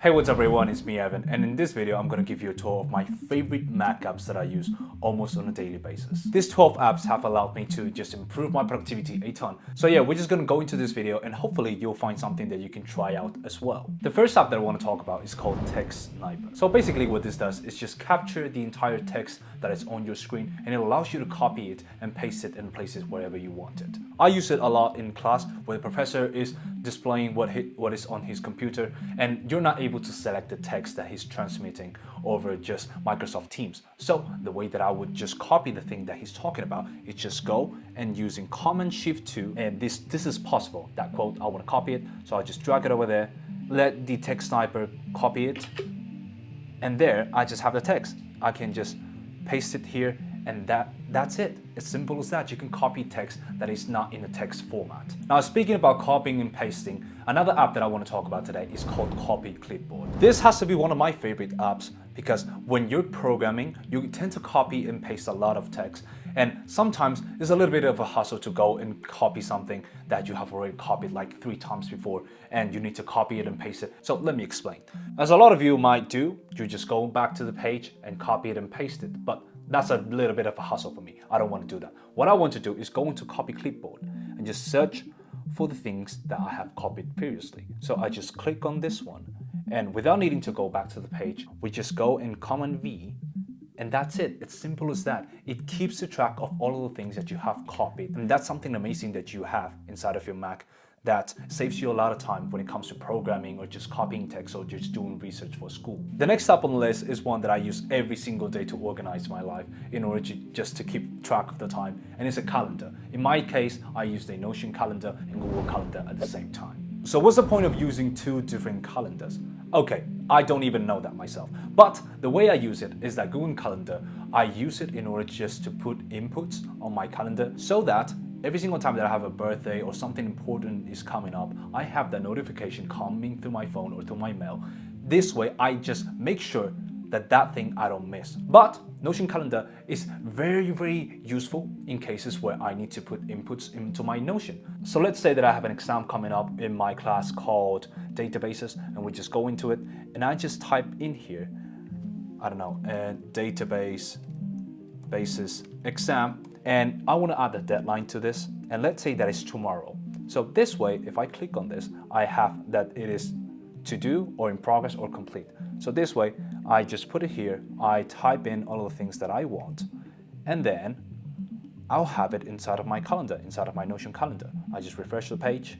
Hey, what's up everyone, it's me Evan, and in this video I'm going to give you a tour of my favorite Mac apps that I use almost on a daily basis. These 12 apps have allowed me to just improve my productivity a ton. So yeah, we're just going to go into this video and hopefully you'll find something that you can try out as well. The first app that I want to talk about is called Text Sniper. So basically what this does is just capture the entire text that is on your screen and it allows you to copy it and paste it and place it wherever you want it. I use it a lot in class where the professor is displaying what is on his computer and you're not able to select the text that he's transmitting over just Microsoft Teams. So the way that I would just copy the thing that he's talking about is just go and using Command Shift 2, and this is possible. That quote, I want to copy it, so I'll just drag it over there, let the Text Sniper copy it, and there I just have the text. I can just paste it here and that's it. As simple as that. You can copy text that is not in a text format. Now, speaking about copying and pasting, another app that I want to talk about today is called CopyClipboard. This has to be one of my favorite apps because when you're programming, you tend to copy and paste a lot of text, and sometimes it's a little bit of a hassle to go and copy something that you have already copied like 3 times before, and you need to copy it and paste it. So let me explain. As a lot of you might do, you just go back to the page and copy it and paste it, but that's a little bit of a hassle for me. I don't want to do that. What I want to do is go into CopyClipboard and just search for the things that I have copied previously. So I just click on this one, and without needing to go back to the page, we just go in Command V, and that's it. It's simple as that. It keeps the track of all of the things that you have copied, and that's something amazing that you have inside of your Mac that saves you a lot of time when it comes to programming or just copying text or just doing research for school. The next up on the list is one that I use every single day to organize my life in order to keep track of the time, and it's a calendar. In my case, I use the Notion calendar and Google Calendar at the same time. So what's the point of using 2 different calendars? Okay, I don't even know that myself. But the way I use it is that Google Calendar, I use it in order just to put inputs on my calendar so that every single time that I have a birthday or something important is coming up, I have the notification coming through my phone or through my mail. This way, I just make sure that thing I don't miss. But Notion Calendar is very, very useful in cases where I need to put inputs into my Notion. So let's say that I have an exam coming up in my class called Databases, and we just go into it, and I just type in here, I don't know, database basis exam, and I want to add a deadline to this, and let's say that it's tomorrow. So this way, if I click on this, I have that it is to do or in progress or complete. So this way, I just put it here, I type in all of the things that I want, and then I'll have it inside of my calendar, inside of my Notion calendar. I just refresh the page,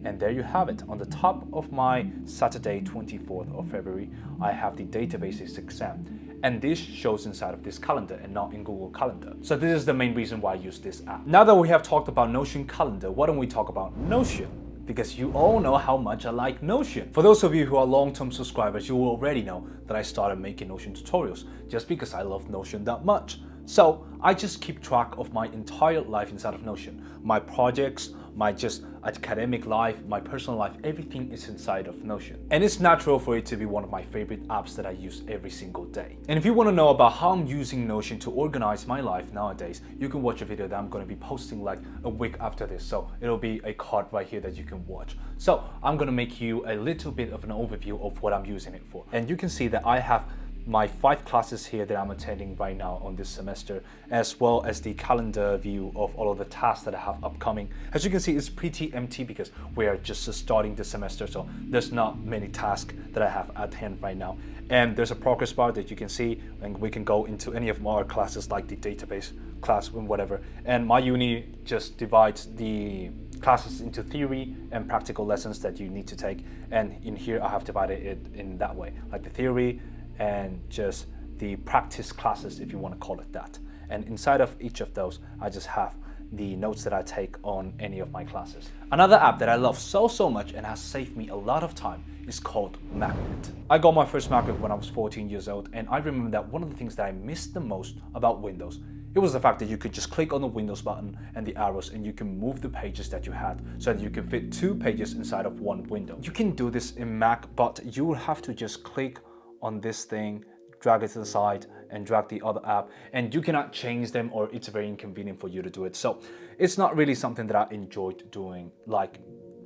and there you have it. On the top of my Saturday, 24th of February, I have the databases exam. And this shows inside of this calendar and not in Google Calendar. So this is the main reason why I use this app. Now that we have talked about Notion Calendar, why don't we talk about Notion? Because you all know how much I like Notion. For those of you who are long-term subscribers, you will already know that I started making Notion tutorials just because I love Notion that much. So I just keep track of my entire life inside of Notion. My projects, my just academic life, my personal life, everything is inside of Notion. And it's natural for it to be one of my favorite apps that I use every single day. And if you want to know about how I'm using Notion to organize my life nowadays, you can watch a video that I'm going to be posting like a week after this. So it'll be a card right here that you can watch. So I'm going to make you a little bit of an overview of what I'm using it for. And you can see that I have my 5 classes here that I'm attending right now on this semester, as well as the calendar view of all of the tasks that I have upcoming. As you can see, it's pretty empty because we are just starting the semester, so there's not many tasks that I have at hand right now. And there's a progress bar that you can see, and we can go into any of our classes like the database class and whatever. And my uni just divides the classes into theory and practical lessons that you need to take. And in here, I have divided it in that way, like the theory and just the practice classes, if you want to call it that. And inside of each of those, I just have the notes that I take on any of my classes. Another app that I love so much and has saved me a lot of time is called Magnet. I got my first Magnet when I was 14 years old, and I remember that one of the things that I missed the most about Windows, it was the fact that you could just click on the Windows button and the arrows and you can move the pages that you had so that you can fit 2 pages inside of one window. You can do this in Mac, but you will have to just click on this thing, drag it to the side, and drag the other app, and you cannot change them, or it's very inconvenient for you to do it. So it's not really something that I enjoyed doing like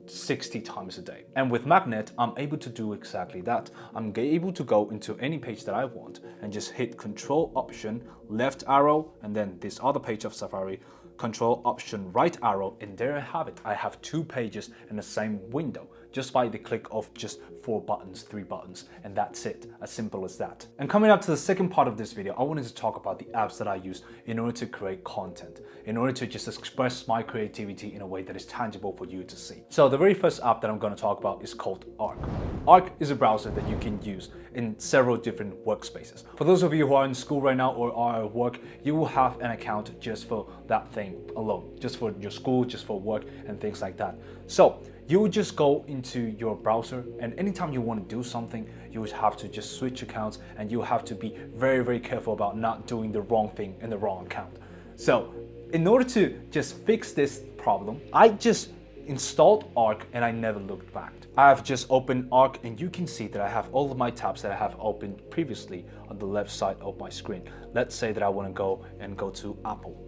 60 times a day. And with Magnet, I'm able to do exactly that. I'm able to go into any page that I want and just hit Control Option left arrow, and then this other page of Safari, Control Option right arrow, and there I have it. I have 2 pages in the same window just by the click of just 4 buttons, 3 buttons, and that's it. As simple as that. And coming up to the second part of this video, I wanted to talk about the apps that I use in order to create content, in order to just express my creativity in a way that is tangible for you to see. So the very first app that I'm going to talk about is called Arc. Arc is a browser that you can use in several different workspaces. For those of you who are in school right now or are at work, you will have an account just for that thing alone, just for your school, just for work and things like that. So you would just go into your browser, and anytime you want to do something, you would have to just switch accounts, and you have to be very, very careful about not doing the wrong thing in the wrong account. So in order to just fix this problem, I just installed Arc and I never looked back. I have just opened Arc, and you can see that I have all of my tabs that I have opened previously on the left side of my screen. Let's say that I want to go to Apple.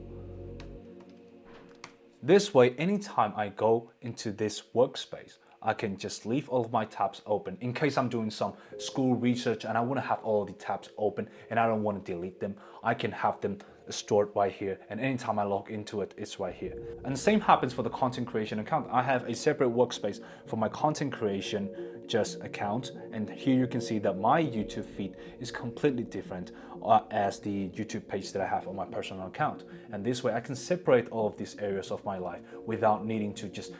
This way, anytime I go into this workspace, I can just leave all of my tabs open in case I'm doing some school research and I want to have all of the tabs open and I don't want to delete them. I can have them stored right here, and anytime I log into it, it's right here. And the same happens for the content creation account. I have a separate workspace for my content creation just account, and here you can see that my YouTube feed is completely different as the YouTube page that I have on my personal account. And this way I can separate all of these areas of my life without needing to just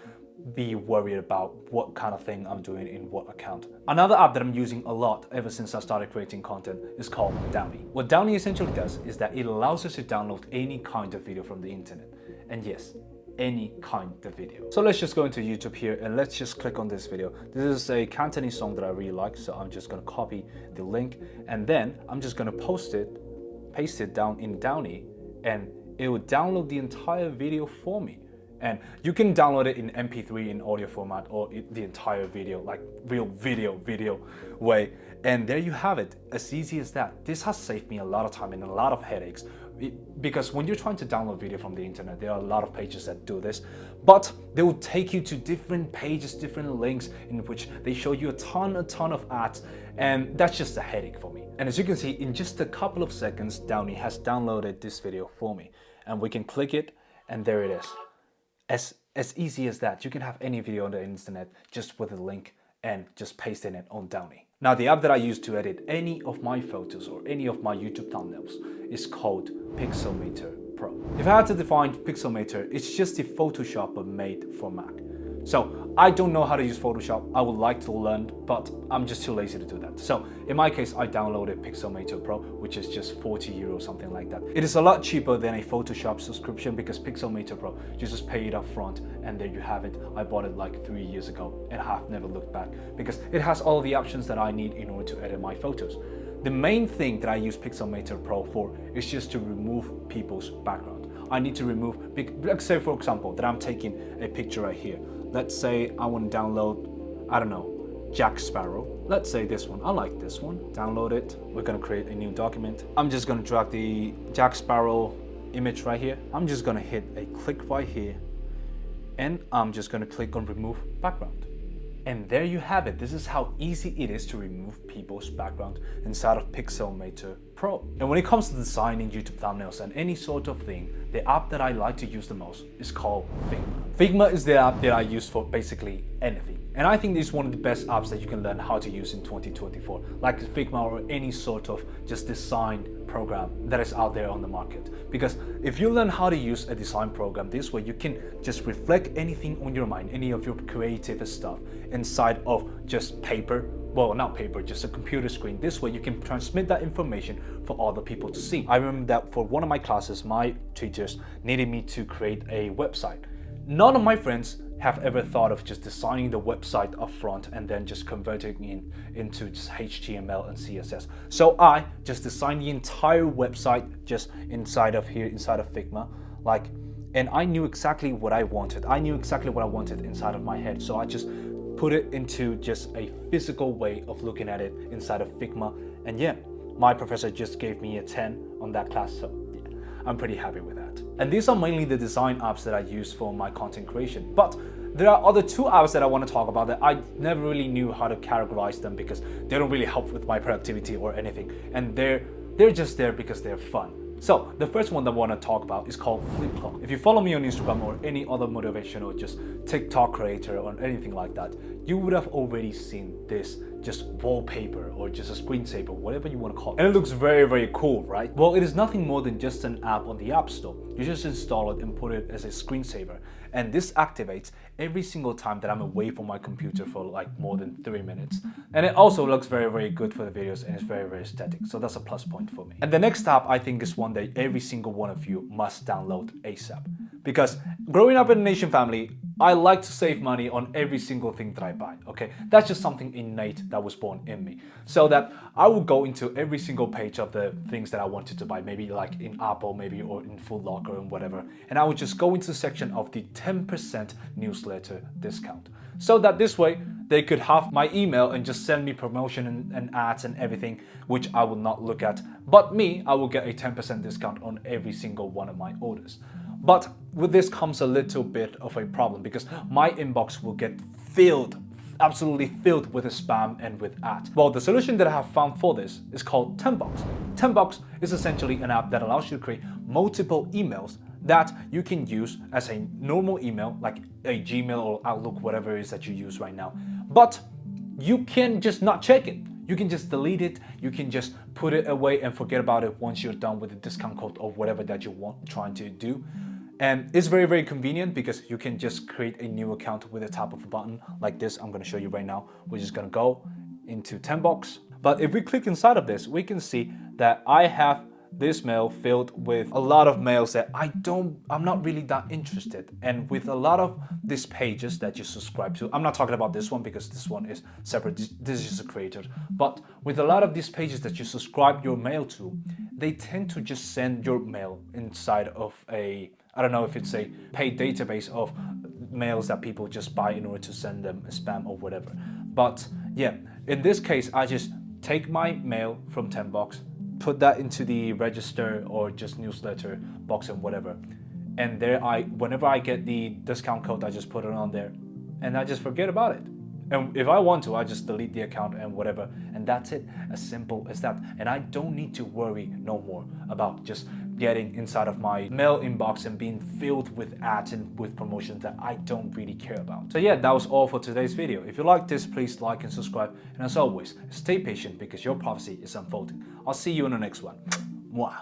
be worried about what kind of thing I'm doing in what account. Another app that I'm using a lot ever since I started creating content is called Downey. What Downey essentially does is that it allows us to download any kind of video from the internet. And yes, any kind of video. So let's just go into YouTube here and let's just click on this video. This is a Cantonese song that I really like, so I'm just gonna copy the link and then I'm just gonna paste it down in Downey, and it will download the entire video for me. And you can download it in MP3 in audio format, or the entire video, like real video way. And there you have it, as easy as that. This has saved me a lot of time and a lot of headaches, because when you're trying to download video from the internet, there are a lot of pages that do this, but they will take you to different pages, different links in which they show you a ton of ads, and that's just a headache for me. And as you can see, in just a couple of seconds, Downey has downloaded this video for me, and we can click it, and there it is. As easy as that. You can have any video on the internet just with a link and just pasting it on Downey. Now, the app that I use to edit any of my photos or any of my YouTube thumbnails is called PixelM Pro. If I had to define PixelM, it's just the Photoshop but made for Mac. So I don't know how to use Photoshop. I would like to learn, but I'm just too lazy to do that. So in my case, I downloaded PixelM Pro, which is just 40 euros, something like that. It is a lot cheaper than a Photoshop subscription because PixelM Pro, you just pay it up front and there you have it. I bought it like 3 years ago and I have never looked back because it has all the options that I need in order to edit my photos. The main thing that I use PixelM Pro for is just to remove people's background. I need to remove, let's say for example, that I'm taking a picture right here. Let's say I want to download, I don't know, Jack Sparrow. Let's say this one, I like this one. Download it, we're gonna create a new document. I'm just gonna drag the Jack Sparrow image right here. I'm just gonna hit a click right here and I'm just gonna click on remove background. And there you have it. This is how easy it is to remove people's background inside of PixelM Pro. And when it comes to designing YouTube thumbnails and any sort of thing, the app that I like to use the most is called Figma. Figma is the app that I use for basically anything. And I think this is one of the best apps that you can learn how to use in 2024, like Figma or any sort of just design program that is out there on the market. Because if you learn how to use a design program this way, you can just reflect anything on your mind, any of your creative stuff inside of just paper. Well, not paper, just a computer screen. This way you can transmit that information for other people to see. I remember that for one of my classes, my teachers needed me to create a website. None of my friends have ever thought of just designing the website up front and then just converting it into just HTML and CSS. So I just designed the entire website just inside of here, inside of Figma, and I knew exactly what I wanted. I knew exactly what I wanted inside of my head. So I just put it into just a physical way of looking at it inside of Figma. And yeah, my professor just gave me a 10 on that class. So I'm pretty happy with that. And these are mainly the design apps that I use for my content creation. But there are other two apps that I want to talk about that I never really knew how to categorize them because they don't really help with my productivity or anything, and they're just there because they're fun. So the first one that I want to talk about is called Figma. If you follow me on Instagram or any other motivational just TikTok creator or anything like that, you would have already seen this just wallpaper or just a screensaver, whatever you want to call it. And it looks very, very cool, right? Well, it is nothing more than just an app on the App Store. You just install it and put it as a screensaver. And this activates every single time that I'm away from my computer for like more than 3 minutes. And it also looks very, very good for the videos and it's very, very aesthetic. So that's a plus point for me. And the next app I think is one that every single one of you must download ASAP. Because growing up in an Asian family, I like to save money on every single thing that I buy, okay? That's just something innate that was born in me. So that I will go into every single page of the things that I wanted to buy, maybe like in Apple, maybe or in Foot Locker and whatever. And I would just go into the section of the 10% newsletter discount. So that this way, they could have my email and just send me promotion and ads and everything, which I will not look at. But me, I will get a 10% discount on every single one of my orders. But with this comes a little bit of a problem because my inbox will get filled, absolutely filled with spam and with ads. Well, the solution that I have found for this is called 10box. 10box is essentially an app that allows you to create multiple emails that you can use as a normal email, like a Gmail or Outlook, whatever it is that you use right now. But you can just not check it. You can just delete it. You can just put it away and forget about it once you're done with the discount code or whatever that you want trying to do. And it's very, very convenient because you can just create a new account with a tap of a button like this. I'm going to show you right now. We're just going to go into 10box. But if we click inside of this, we can see that I have this mail filled with a lot of mails that I'm not really that interested. And with a lot of these pages that you subscribe to, I'm not talking about this one because this one is separate. This is just a creator. But with a lot of these pages that you subscribe your mail to, they tend to just send your mail inside of a, I don't know if it's a paid database of mails that people just buy in order to send them a spam or whatever. But yeah, in this case, I just take my mail from 10box, put that into the register or just newsletter box and whatever. And there whenever I get the discount code, I just put it on there and I just forget about it. And if I want to, I just delete the account and whatever. And that's it, as simple as that. And I don't need to worry no more about just getting inside of my mail inbox and being filled with ads and with promotions that I don't really care about. So yeah, that was all for today's video. If you like this, please like and subscribe. And as always, stay patient because your prophecy is unfolding. I'll see you in the next one. Mwah.